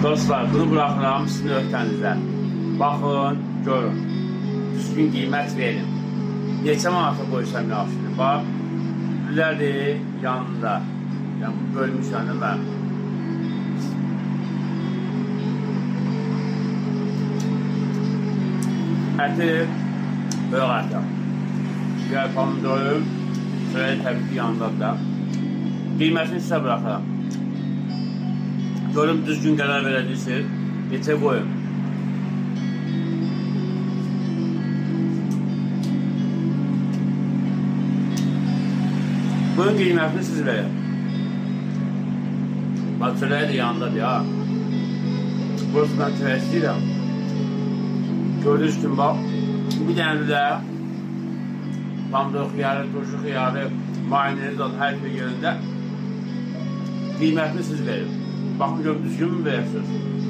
Dostlar, bunu bırakıram sizin öhdənizə. Baxın, görün. Düzgün qiymət verin. Neçə manata qoysam yaxşıdır. Bax, gülədir yanında. Yəni, bu bölmüşəm də mən. Əti böyük ətə. Digər pomidorum, şöyle təbii ki yanındadır da. Qiymətini sizə bırakıram. Görüm düzgün qərar verəcəksiniz, neçə qoyun. Bunun qiymətini siz verin. Bax, çörəyi də yanındadır ya. Burası mən çörək istəyirəm. Gördüyünüz kimi bax, bir dənə də pomidor xiyarı, turşu xiyarı, mayonez adı hər şey yerində. Qiymətini siz verin. Bax, biliyorum düzgün mü verirsiniz?